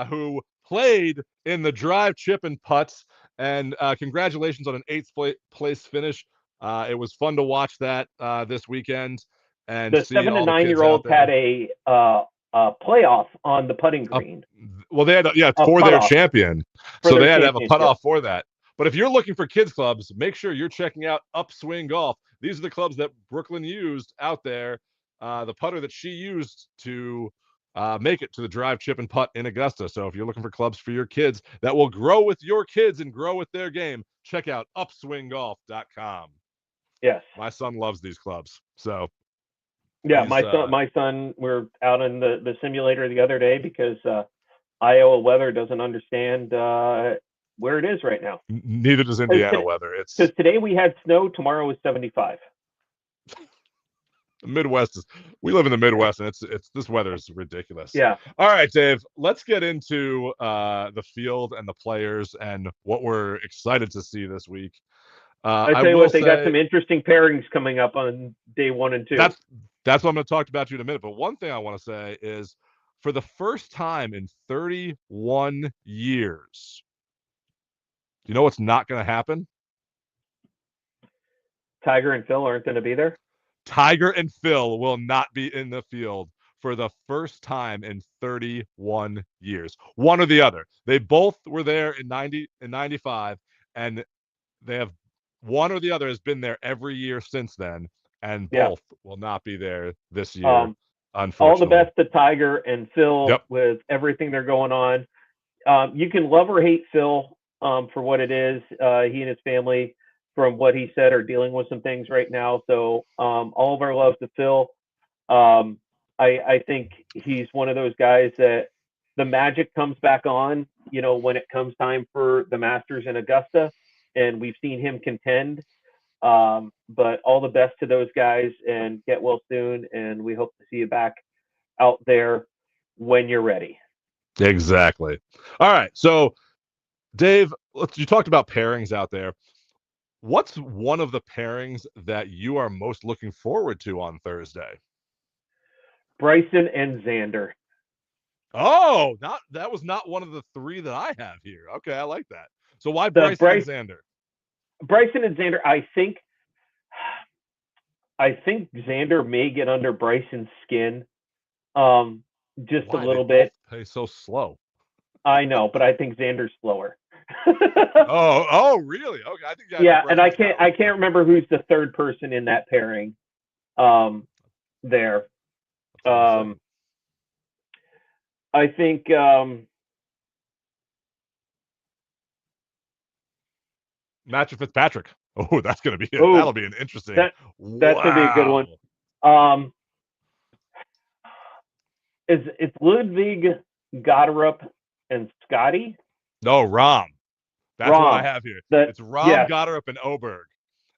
who played in the drive, chip, and putts. And congratulations on an 8th place finish. It was fun to watch that this weekend and The see 7 to all the kids 9-year-olds out there. had a playoff on the putting green. Well, they had A for their putt-off. champion, For so their they had to have a championship. putt off for that. But if you're looking for kids clubs, make sure you're checking out Upswing Golf. These are the clubs that Brooklyn used out there. The putter that she used to make it to the drive, chip, and putt in Augusta. So if you're looking for clubs for your kids that will grow with your kids and grow with their game, check out upswinggolf.com. Yes. My son loves these clubs. So yeah, my son, we're out in the simulator the other day because Iowa weather doesn't understand where it is right now. Neither does Indiana weather. It's because today we had snow, tomorrow is 75. The Midwest is, we live in the Midwest, and it's this weather is ridiculous. Yeah. All right, Dave, let's get into the field and the players and what we're excited to see this week. I tell you what, they got some interesting pairings coming up on day 1 and 2. That's what I'm going to talk about you in a minute. But one thing I want to say is, for the first time in 31 years, you know what's not going to happen? Tiger and Phil aren't going to be there. Tiger and Phil will not be in the field for the first time in 31 years. One or the other. They both were there in 90 and 95, and they have one or the other has been there every year since then, and both will not be there this year, unfortunately. All the best to Tiger and Phil with everything they're going on. You can love or hate Phil for what it is. He and his family, from what he said, are dealing with some things right now. So all of our love to Phil. I think he's one of those guys that the magic comes back on, you know, when it comes time for the Masters in Augusta, and we've seen him contend. But all the best to those guys, and get well soon. And we hope to see you back out there when you're ready. Exactly. All right. So, Dave, you talked about pairings out there. What's one of the pairings that you are most looking forward to on Thursday? Bryson and Xander. Oh, that was not one of the 3 that I have here. Okay, I like that. So why Bryson and Xander? Bryson and Xander, I think Xander may get under Bryson's skin just a little bit. Both play so slow. I know, but I think Xander's slower. oh, really? Okay, I think and I can't remember who's the third person in that pairing. There. I think Matthew Fitzpatrick. Oh, that's gonna be that'll be an interesting. That's gonna be a good one. It's Ludwig, Goddard, and Scotty. No, Rahm. That's what I have here. It's Rahm, Goddard, and Oberg,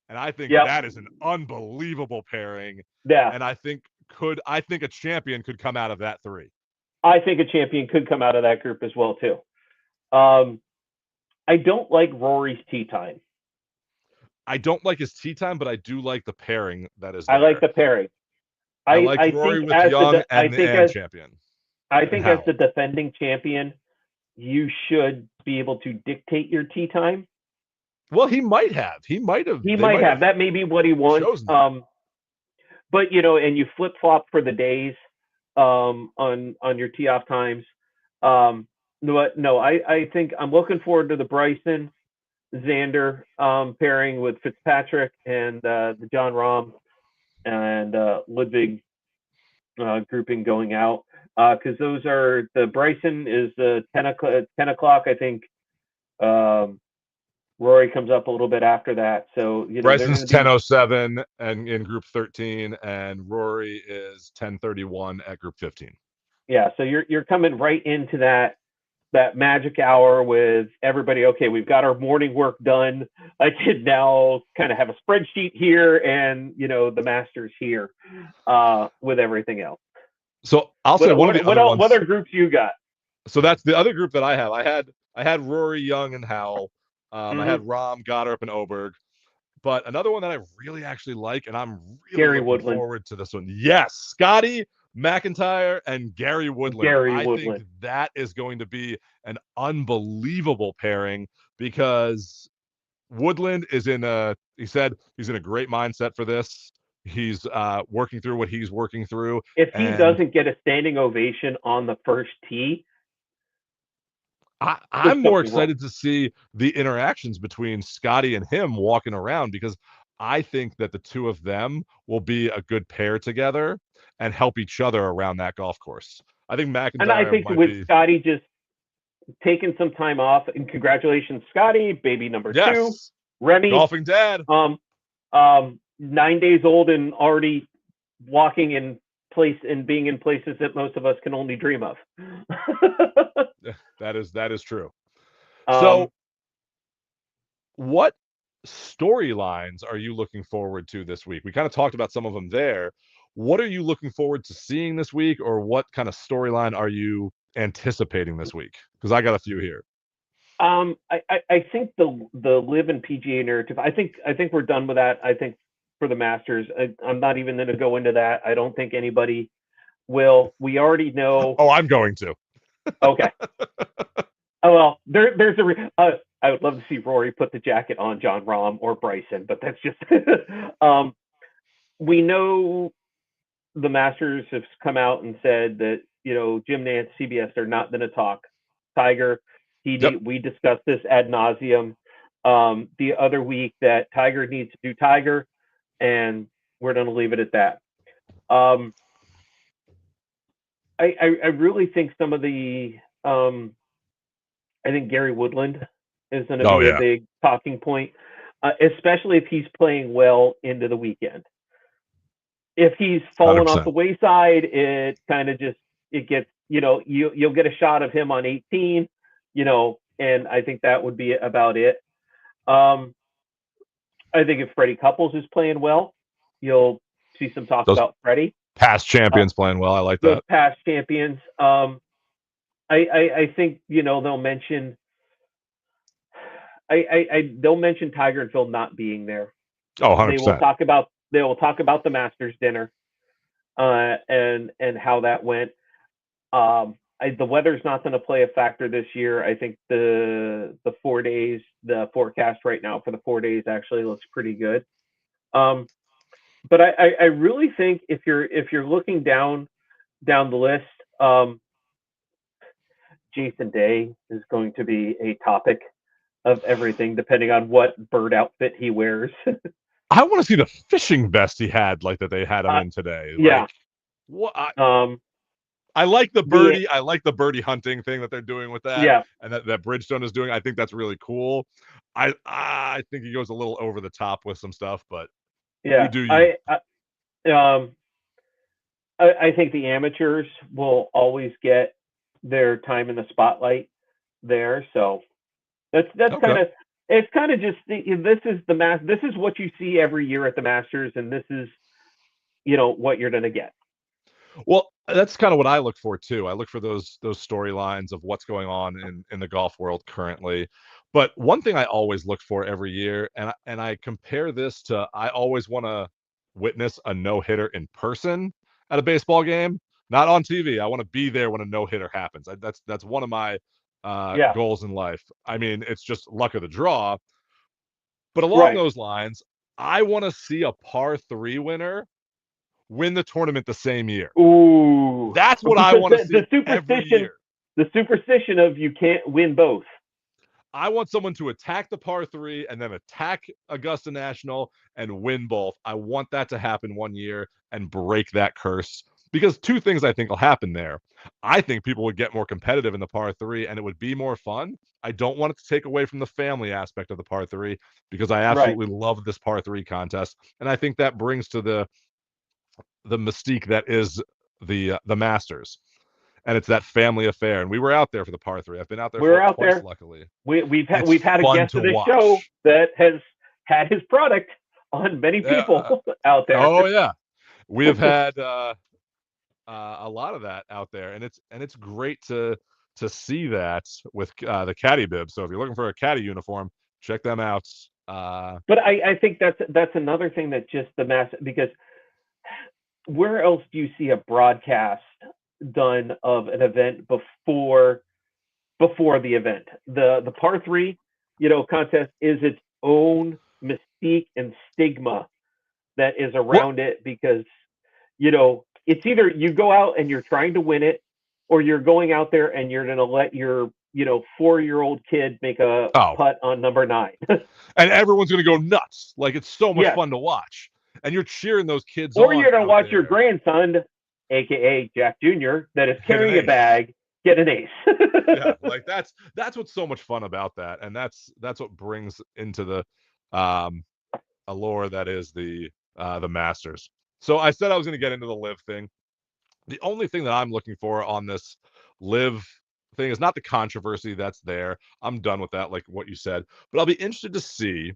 and I think that is an unbelievable pairing. Yeah, and I think a champion could come out of that 3. I think a champion could come out of that group as well too. I don't like Rory's tee time. I don't like his tee time, but I do like the pairing that is I there. like the pairing. I like I Rory think with as Young the I and think as champion. I think as the defending champion, you should be able to dictate your tee time. Well, he might have. He might have. That may be what he wants. But and you flip flop for the days on your tee off times. No, I think I'm looking forward to the Bryson Xander pairing with Fitzpatrick and the John Rahm and Ludwig grouping going out, because those are the Bryson is the 10 o'clock. I think Rory comes up a little bit after that. So Bryson's 10:07 and in group 13, and Rory is 10:31 at group 15. Yeah, so you're coming right into that magic hour with everybody. Okay, we've got our morning work done. I could now kind of have a spreadsheet here, and the Masters here with everything else. So I'll say one of the other ones. What other groups you got? So that's the other group that I have. I had Rory, Young, and Howell. I had Rahm, Goddard, and Oberg. But another one that I really actually like, and I'm really looking forward to this one. Yes, Scotty McIntyre and Gary Woodland. I think that is going to be an unbelievable pairing, because Woodland is he said he's in a great mindset for this. He's working through what he's working through. If he doesn't get a standing ovation on the first tee, I'm more excited to see the interactions between Scotty and him walking around, because I think that the two of them will be a good pair together and help each other around that golf course. I think McIntyre and I think with Scotty just taking some time off, and congratulations, Scotty, baby number 2, Remy, golfing dad, 9 days old and already walking in place and being in places that most of us can only dream of. That is true. So what storylines are you looking forward to this week? We kind of talked about some of them there. What are you looking forward to seeing this week, or what kind of storyline are you anticipating this week? Because I got a few here. I think the LIV and PGA narrative, I think we're done with that. I think for the Masters, I'm not even going to go into that. I don't think anybody will. We already know. Oh, I'm going to. Okay. Oh, well, there's I would love to see Rory put the jacket on John Rahm or Bryson, but that's just we know the Masters have come out and said that Jim Nantz, CBS, they're not going to talk Tiger. We discussed this ad nauseum the other week, that Tiger needs to do Tiger, and we're going to leave it at that. I really think some of the I think Gary Woodland is going to be a big talking point, especially if he's playing well into the weekend. If he's fallen 100%. Off the wayside, it kind of just gets you'll get a shot of him on 18, and I think that would be about it. I think if Freddie Couples is playing well, you'll see some talk about Freddie. Past champions playing well. I like that. Past champions. I think they'll mention. They'll mention Tiger and Phil not being there. Oh, 100%. They will talk about the Masters dinner, and how that went. The weather's not going to play a factor this year. I think the 4 days, the forecast right now for the 4 days actually looks pretty good. But I really think if you're looking down the list, Jason Day is going to be a topic of everything, depending on what bird outfit he wears. I want to see the fishing vest he had, like that they had him in today. Yeah. What? I like the birdie. I like the birdie hunting thing that they're doing with that. Yeah. And that Bridgestone is doing. I think that's really cool. I think he goes a little over the top with some stuff, but yeah, you do you. I think the amateurs will always get their time in the spotlight there. So that's okay. It's kind of just this is what you see every year at the Masters, and this is what you're going to get. Well, That's kind of what I look for too. I look for those storylines of what's going on in the golf world currently. But one thing I always look for every year, and I compare this to I always want to witness a no-hitter in person at a baseball game, not on TV. I want to be there when a no-hitter happens. That's one of my Yeah, goals in life. I mean, it's just luck of the draw. But along right. those lines, I want to see a par three winner win the tournament the same year. Ooh, That's what I because want to see every year. the superstition of you can't win both. I want someone to attack the par three and then attack Augusta National and win both. I want that to happen one year and break that curse because two things I think will happen there. I think people would get more competitive in the par three and it would be more fun. I don't want it to take away from the family aspect of the par three because I Right. absolutely love this par three contest. And I think that brings to the mystique that is the Masters. And it's that family affair. And we were out there for the par three. I've been out there We're for it out twice, there. luckily. We've It's had a fun guest to of this show watch. that has had his product on many Yeah. people out there. Oh yeah, we have had a lot of that out there, and it's great to see that with the caddy bib. So if you're looking for a caddy uniform, check them out. But I think that's another thing that just the mass, because where else do you see a broadcast done of an event before the event? The par three, contest is its own mystique and stigma that is What? around it, because it's either you go out and you're trying to win it, or you're going out there and you're going to let your 4-year-old kid make a Oh, putt on number 9. and everyone's gonna go nuts. Like it's so much Yes. fun to watch, and you're cheering those kids Or on you're going to out watch your there. grandson, aka Jack Jr., that is Hit an carrying a ace. bag, get an ace. Yeah, like that's what's so much fun about that, and that's what brings into the um allure that is the Masters. So I said I was going to get into the live thing. The only thing that I'm looking for on this live thing is not the controversy that's there. I'm done with that, like what you said. But I'll be interested to see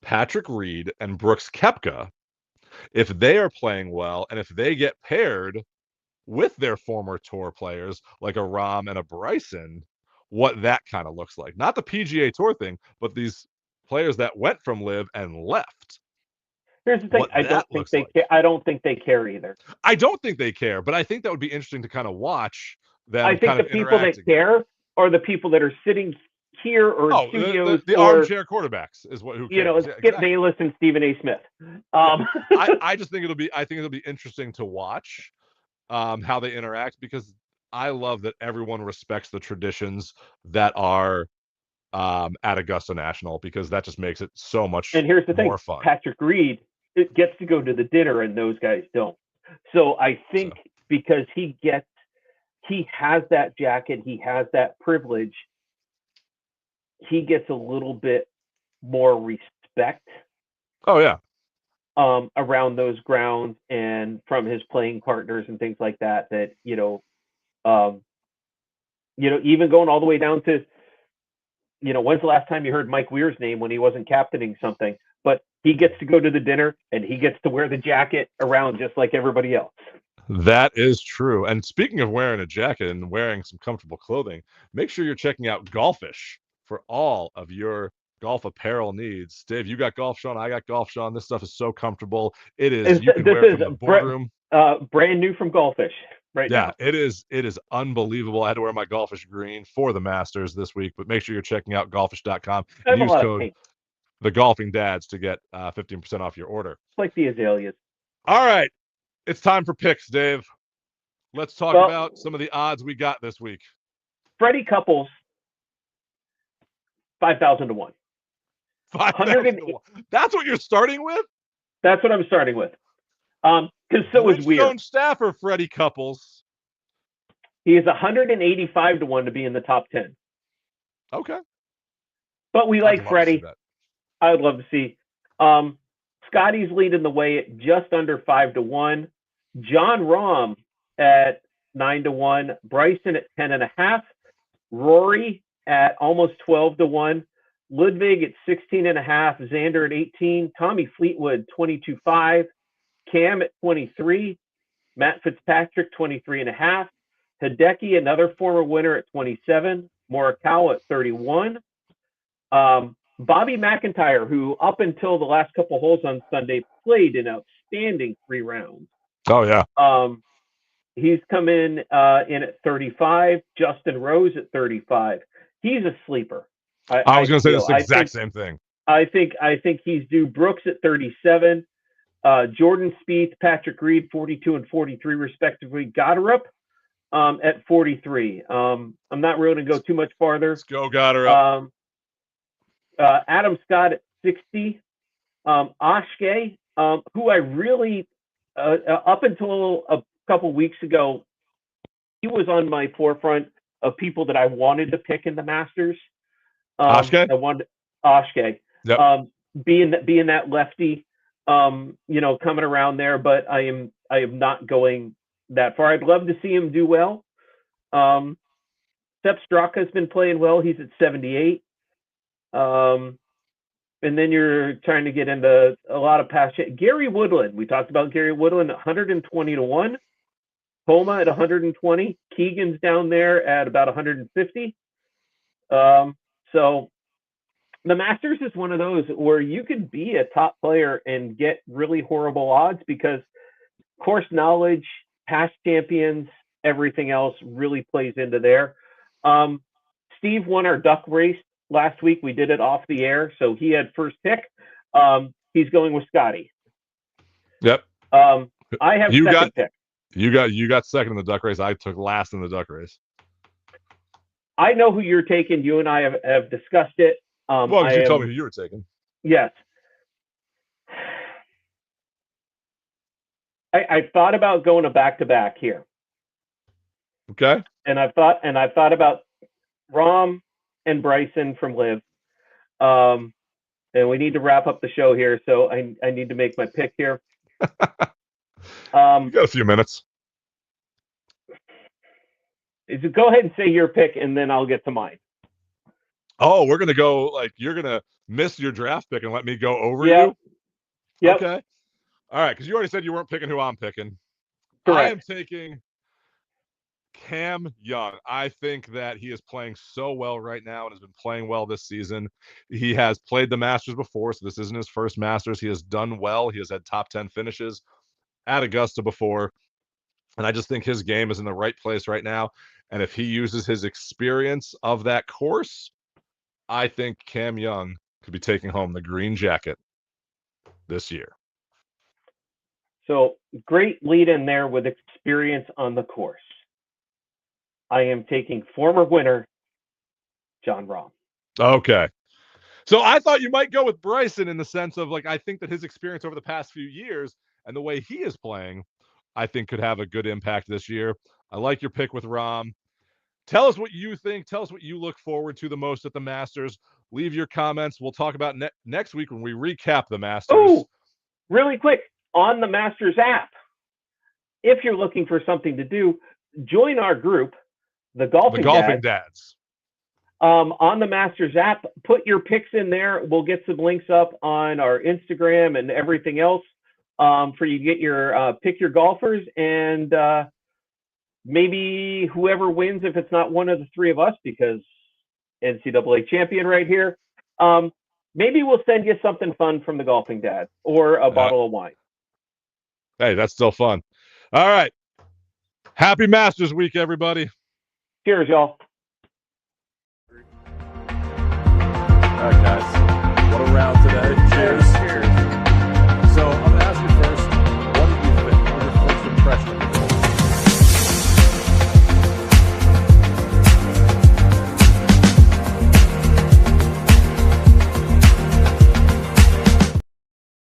Patrick Reed and Brooks Koepka if they are playing well and if they get paired with their former tour players like a Rom and a Bryson, what that kind of looks like. Not the PGA Tour thing, but these players that went from live and left. Here's the thing: What that looks like. I don't think they care either. I don't think they care, but I think that would be interesting to kind of watch I them think kind the of people interact that together. care are the people that are sitting here or in Oh, studios, the or armchair quarterbacks is who cares. Yeah, Skip exactly. Bayless and Stephen A. Smith. Yeah. I just think it'll be interesting to watch how they interact because I love that everyone respects the traditions that are at Augusta National because that just makes it so much And here's the thing: more fun. Patrick Reed gets to go to the dinner, and those guys don't. So I think because he has that jacket, he has that privilege, he gets a little bit more respect Oh yeah. around those grounds and from his playing partners and things like that. Um, even going all the way down to, when's the last time you heard Mike Weir's name when he wasn't captaining something? But he gets to go to the dinner and he gets to wear the jacket around just like everybody else. That is true. And speaking of wearing a jacket and wearing some comfortable clothing, make sure you're checking out Golfish for all of your golf apparel needs. Dave, you got Golf Sean. I got Golf Sean. This stuff is so comfortable. It is. You can wear it from the boardroom. Brand new from Golfish right Yeah, now. it is. It is unbelievable. I had to wear my Golfish green for the Masters this week, but make sure you're checking out golfish.com and use code the Golfing Dads to get 15% off your order. Like the azaleas. All right, it's time for picks, Dave. Let's talk about some of the odds we got this week. Freddie Couples, 5,000 to 1. 5,000 to 1. That's what you're starting with? That's what I'm starting with. Because so is Weir. Bridgestone staffer Freddie Couples. He is 185 to 1 to be in the top 10. Okay. But we like Freddie. I would love to see. Scotty's leading the way at just under 5 to 1. John Rahm at 9 to 1. Bryson at 10.5. Rory at almost 12 to 1. Ludwig at 16.5. Xander at 18. Tommy Fleetwood 22.5. Cam at 23. Matt Fitzpatrick, 23.5. Hideki, another former winner at 27. Morikawa at 31. Bobby McIntyre, who up until the last couple holes on Sunday played an outstanding 3 rounds. Oh, yeah. He's come in at 35. Justin Rose at 35. He's a sleeper. I was going to say the exact same thing. I think he's due. Brooks at 37. Jordan Spieth, Patrick Reed, 42 and 43 respectively. Goddard at 43. I'm not really going to go too much farther. Let's go Goddard. Adam Scott at 60. Oshke, who I really, up until a couple weeks ago, he was on my forefront of people that I wanted to pick in the Masters. Oshke? I wanted Oshke. Yep. Being that lefty, coming around there, but I am not going that far. I'd love to see him do well. Sepp Straka has been playing well. He's at 78. And then you're trying to get into a lot of past. Gary Woodland. We talked about Gary Woodland, 120 to 1. Homa at 120. Keegan's down there at about 150. So the Masters is one of those where you could be a top player and get really horrible odds because course knowledge, past champions, everything else really plays into there. Steve won our duck race last week. We did it off the air, so he had first pick. He's going with Scotty. Yep. I have second pick. You got second in the duck race. I took last in the duck race. I know who you're taking. You and I have discussed it. Well, you told me who you were taking. Yes. I thought about going a back-to-back here. Okay. And I've thought about Rahm and Bryson from Liv. And we need to wrap up the show here, so I need to make my pick here. You got a few minutes. Go ahead and say your pick, and then I'll get to mine. Oh, we're gonna go you're gonna miss your draft pick and let me go over you. Yep. Okay. All right, because you already said you weren't picking who I'm picking. Correct. I am taking Cam Young. I think that he is playing so well right now and has been playing well this season. He has played the Masters before, so this isn't his first Masters. He has done well. He has had top 10 finishes at Augusta before. And I just think his game is in the right place right now. And if he uses his experience of that course, I think Cam Young could be taking home the green jacket this year. So great lead in there with experience on the course. I am taking former winner, Jon Rahm. Okay. So I thought you might go with Bryson in the sense of I think that his experience over the past few years and the way he is playing, I think could have a good impact this year. I like your pick with Rahm. Tell us what you think. Tell us what you look forward to the most at the Masters. Leave your comments. We'll talk about next week when we recap the Masters. Oh, really quick. On the Masters app, if you're looking for something to do, join our group, the Golfing Dads. On the Masters app, put your picks in there. We'll get some links up on our Instagram and everything else for you to get your pick your golfers, and maybe whoever wins, if it's not one of the three of us, because NCAA champion right here, maybe we'll send you something fun from the Golfing Dad or a bottle of wine. Hey, that's still fun. All right. Happy Masters Week, everybody. Cheers, y'all.